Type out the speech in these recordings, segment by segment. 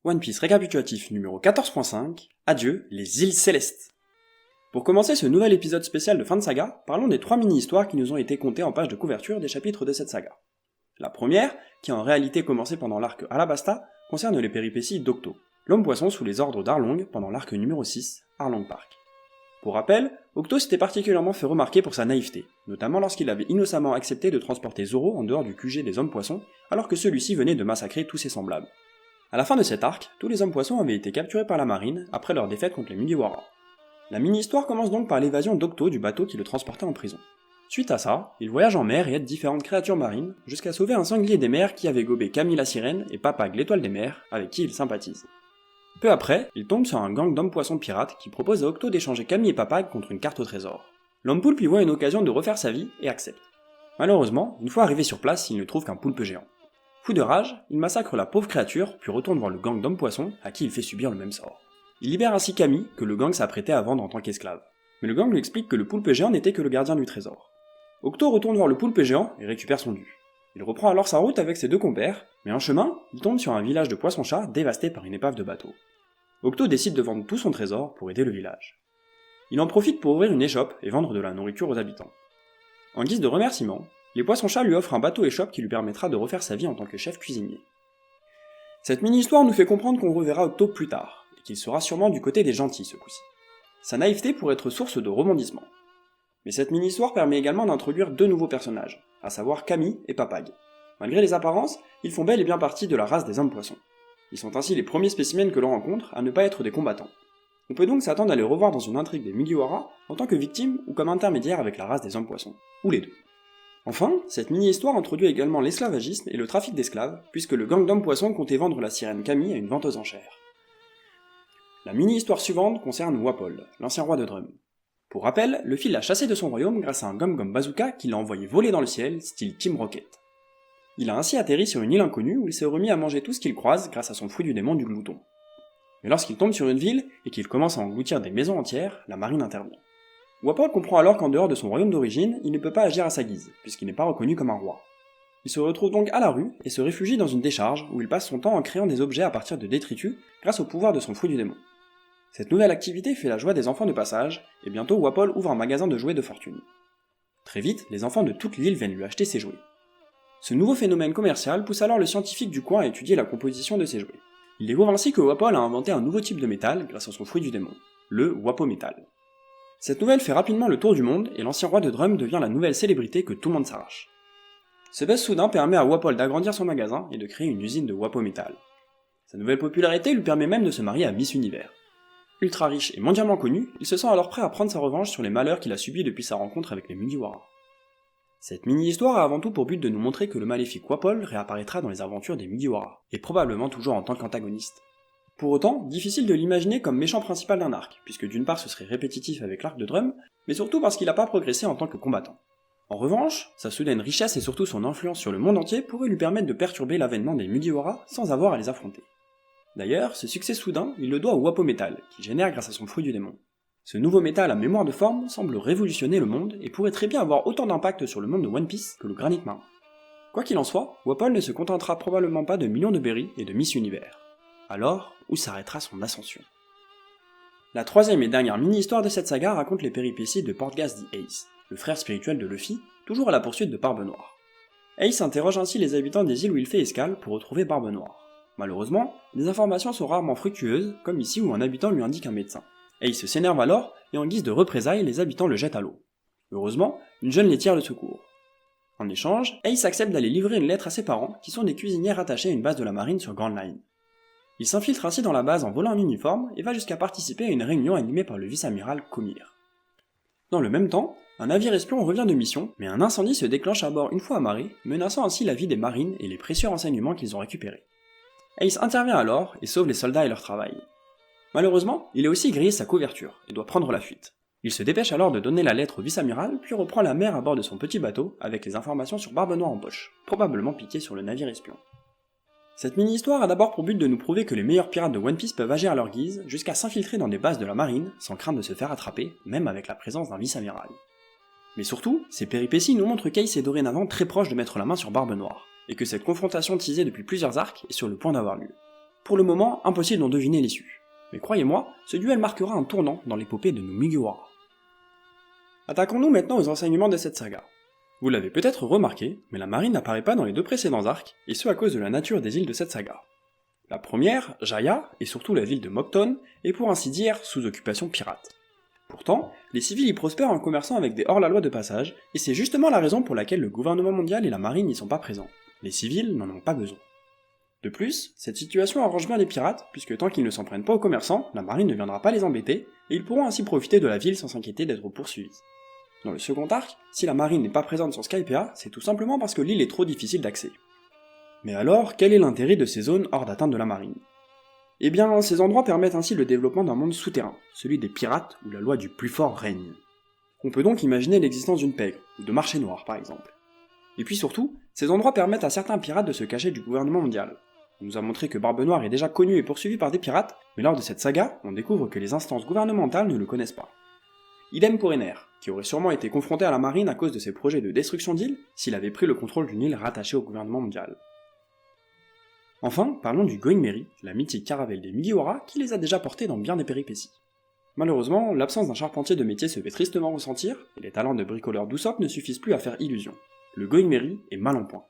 One Piece récapitulatif numéro 14.5, adieu les îles célestes. Pour commencer ce nouvel épisode spécial de fin de saga, parlons des 3 mini-histoires qui nous ont été contées en page de couverture des chapitres de cette saga. La première, qui a en réalité commencé pendant l'arc Alabasta, concerne les péripéties d'Octo, l'homme-poisson sous les ordres d'Arlong pendant l'arc numéro 6, Arlong Park. Pour rappel, Octo s'était particulièrement fait remarquer pour sa naïveté, notamment lorsqu'il avait innocemment accepté de transporter Zoro en dehors du QG des hommes-poissons, alors que celui-ci venait de massacrer tous ses semblables. À la fin de cet arc, tous les hommes-poissons avaient été capturés par la marine après leur défaite contre les Mugiwara. La mini-histoire commence donc par l'évasion d'Octo du bateau qui le transportait en prison. Suite à ça, il voyage en mer et aide différentes créatures marines, jusqu'à sauver un sanglier des mers qui avait gobé Camille la sirène et Papag l'étoile des mers, avec qui il sympathise. Peu après, il tombe sur un gang d'hommes-poissons pirates qui propose à Octo d'échanger Camille et Papag contre une carte au trésor. L'homme poulpe y voit une occasion de refaire sa vie et accepte. Malheureusement, une fois arrivé sur place, il ne trouve qu'un poulpe géant. Fou de rage, il massacre la pauvre créature, puis retourne voir le gang d'hommes-poissons, à qui il fait subir le même sort. Il libère ainsi Camille, que le gang s'apprêtait à vendre en tant qu'esclave. Mais le gang lui explique que le poulpe géant n'était que le gardien du trésor. Octo retourne voir le poulpe géant et récupère son dû. Il reprend alors sa route avec ses 2 compères, mais en chemin, il tombe sur un village de poissons-chats dévasté par une épave de bateau. Octo décide de vendre tout son trésor pour aider le village. Il en profite pour ouvrir une échoppe et vendre de la nourriture aux habitants. En guise de remerciement, les poissons-chats lui offrent un bateau-échoppe qui lui permettra de refaire sa vie en tant que chef cuisinier. Cette mini-histoire nous fait comprendre qu'on reverra Octo plus tard, et qu'il sera sûrement du côté des gentils ce coup-ci. Sa naïveté pourrait être source de rebondissement. Mais cette mini-histoire permet également d'introduire 2 nouveaux personnages, à savoir Camille et Papag. Malgré les apparences, ils font bel et bien partie de la race des hommes-poissons. Ils sont ainsi les premiers spécimens que l'on rencontre à ne pas être des combattants. On peut donc s'attendre à les revoir dans une intrigue des Mugiwara en tant que victimes ou comme intermédiaires avec la race des hommes-poissons, ou les deux. Enfin, cette mini-histoire introduit également l'esclavagisme et le trafic d'esclaves, puisque le gang d'hommes-poissons comptait vendre la sirène Camille à une vente aux enchères. La mini-histoire suivante concerne Wapol, l'ancien roi de Drum. Pour rappel, le fil l'a chassé de son royaume grâce à un Gum-Gum Bazooka qui l'a envoyé voler dans le ciel, style Team Rocket. Il a ainsi atterri sur une île inconnue où il s'est remis à manger tout ce qu'il croise grâce à son fruit du démon du glouton. Mais lorsqu'il tombe sur une ville et qu'il commence à engloutir des maisons entières, la marine intervient. Wapol comprend alors qu'en dehors de son royaume d'origine, il ne peut pas agir à sa guise, puisqu'il n'est pas reconnu comme un roi. Il se retrouve donc à la rue et se réfugie dans une décharge où il passe son temps en créant des objets à partir de détritus grâce au pouvoir de son fruit du démon. Cette nouvelle activité fait la joie des enfants de passage, et bientôt Wapol ouvre un magasin de jouets de fortune. Très vite, les enfants de toute l'île viennent lui acheter ses jouets. Ce nouveau phénomène commercial pousse alors le scientifique du coin à étudier la composition de ces jouets. Il découvre ainsi que Wapol a inventé un nouveau type de métal grâce à son fruit du démon, le Wapométal. Cette nouvelle fait rapidement le tour du monde et l'ancien roi de Drum devient la nouvelle célébrité que tout le monde s'arrache. Ce buzz soudain permet à Wapol d'agrandir son magasin et de créer une usine de Wapométal. Sa nouvelle popularité lui permet même de se marier à Miss Univers. Ultra riche et mondialement connu, il se sent alors prêt à prendre sa revanche sur les malheurs qu'il a subis depuis sa rencontre avec les Mugiwara. Cette mini-histoire a avant tout pour but de nous montrer que le maléfique Wapol réapparaîtra dans les aventures des Mugiwara, et probablement toujours en tant qu'antagoniste. Pour autant, difficile de l'imaginer comme méchant principal d'un arc, puisque d'une part ce serait répétitif avec l'arc de Drum, mais surtout parce qu'il n'a pas progressé en tant que combattant. En revanche, sa soudaine richesse et surtout son influence sur le monde entier pourraient lui permettre de perturber l'avènement des Mugiwara sans avoir à les affronter. D'ailleurs, ce succès soudain, il le doit au Wapométal, qu'il génère grâce à son fruit du démon. Ce nouveau métal à mémoire de forme semble révolutionner le monde et pourrait très bien avoir autant d'impact sur le monde de One Piece que le granit marin. Quoi qu'il en soit, Wapol ne se contentera probablement pas de millions de berries et de Miss Univers. Alors, où s'arrêtera son ascension? La troisième et dernière mini-histoire de cette saga raconte les péripéties de Portgas the Ace, le frère spirituel de Luffy, toujours à la poursuite de Barbe Noire. Ace interroge ainsi les habitants des îles où il fait escale pour retrouver Barbe Noire. Malheureusement, les informations sont rarement fructueuses, comme ici où un habitant lui indique un médecin. Ace s'énerve alors, et en guise de représailles, les habitants le jettent à l'eau. Heureusement, une jeune laitière le secourt. En échange, Ace accepte d'aller livrer une lettre à ses parents, qui sont des cuisinières attachés à une base de la marine sur Grand Line. Il s'infiltre ainsi dans la base en volant un uniforme et va jusqu'à participer à une réunion animée par le vice-amiral Komir. Dans le même temps, un navire espion revient de mission, mais un incendie se déclenche à bord une fois amarré, menaçant ainsi la vie des marines et les précieux renseignements qu'ils ont récupérés. Ace intervient alors et sauve les soldats et leur travail. Malheureusement, il a aussi grillé sa couverture et doit prendre la fuite. Il se dépêche alors de donner la lettre au vice-amiral, puis reprend la mer à bord de son petit bateau avec les informations sur Barbe Noire en poche, probablement piquées sur le navire espion. Cette mini-histoire a d'abord pour but de nous prouver que les meilleurs pirates de One Piece peuvent agir à leur guise, jusqu'à s'infiltrer dans des bases de la marine, sans crainte de se faire attraper, même avec la présence d'un vice-amiral. Mais surtout, ces péripéties nous montrent qu'Ace est dorénavant très proche de mettre la main sur Barbe Noire, et que cette confrontation teasée depuis plusieurs arcs est sur le point d'avoir lieu. Pour le moment, impossible d'en deviner l'issue. Mais croyez-moi, ce duel marquera un tournant dans l'épopée de nos Mugiwara. Attaquons-nous maintenant aux enseignements de cette saga. Vous l'avez peut-être remarqué, mais la marine n'apparaît pas dans les deux précédents arcs, et ce à cause de la nature des îles de cette saga. La première, Jaya, et surtout la ville de Mockton, est pour ainsi dire sous occupation pirate. Pourtant, les civils y prospèrent en commerçant avec des hors-la-loi de passage, et c'est justement la raison pour laquelle le gouvernement mondial et la marine n'y sont pas présents. Les civils n'en ont pas besoin. De plus, cette situation arrange bien les pirates, puisque tant qu'ils ne s'en prennent pas aux commerçants, la marine ne viendra pas les embêter, et ils pourront ainsi profiter de la ville sans s'inquiéter d'être poursuivis. Dans le second arc, si la marine n'est pas présente sur Skypiea, c'est tout simplement parce que l'île est trop difficile d'accès. Mais alors, quel est l'intérêt de ces zones hors d'atteinte de la marine ? Eh bien, ces endroits permettent ainsi le développement d'un monde souterrain, celui des pirates où la loi du plus fort règne. On peut donc imaginer l'existence d'une pègre, ou de marché noir par exemple. Et puis surtout, ces endroits permettent à certains pirates de se cacher du gouvernement mondial. On nous a montré que Barbe Noire est déjà connu et poursuivi par des pirates, mais lors de cette saga, on découvre que les instances gouvernementales ne le connaissent pas. Idem pour Ener, qui aurait sûrement été confronté à la marine à cause de ses projets de destruction d'îles s'il avait pris le contrôle d'une île rattachée au gouvernement mondial. Enfin, parlons du Going Merry, la mythique caravelle des Mugiwara qui les a déjà portés dans bien des péripéties. Malheureusement, l'absence d'un charpentier de métier se fait tristement ressentir, et les talents de bricoleur d'Usopp ne suffisent plus à faire illusion. Le Going Merry est mal en point.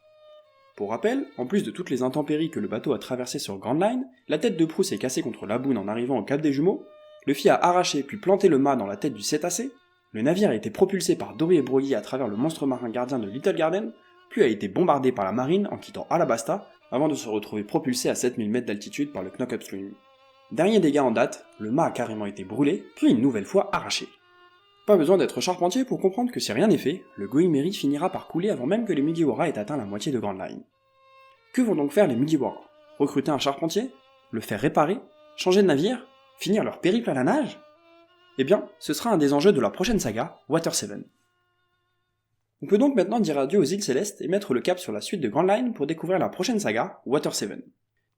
Pour rappel, en plus de toutes les intempéries que le bateau a traversées sur Grand Line, la tête de proue s'est cassée contre la boune en arrivant au Cap des Jumeaux, Luffy a arraché puis planté le mât dans la tête du cétacé, le navire a été propulsé par Dory et Broly à travers le monstre marin gardien de Little Garden, puis a été bombardé par la marine en quittant Alabasta, avant de se retrouver propulsé à 7000 mètres d'altitude par le Knock Upstream. Dernier dégât en date, le mât a carrément été brûlé, puis une nouvelle fois arraché. Pas besoin d'être charpentier pour comprendre que si rien n'est fait, le Going Merry finira par couler avant même que les Mugiwara aient atteint la moitié de Grand Line. Que vont donc faire les Mugiwara ? Recruter un charpentier ? Le faire réparer ? Changer de navire ? Finir leur périple à la nage ? Eh bien, ce sera un des enjeux de la prochaine saga, Water 7. On peut donc maintenant dire adieu aux îles Célestes et mettre le cap sur la suite de Grand Line pour découvrir la prochaine saga, Water 7.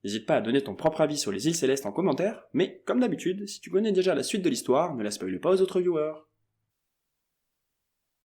N'hésite pas à donner ton propre avis sur les îles Célestes en commentaire, mais comme d'habitude, si tu connais déjà la suite de l'histoire, ne la spoile pas aux autres viewers.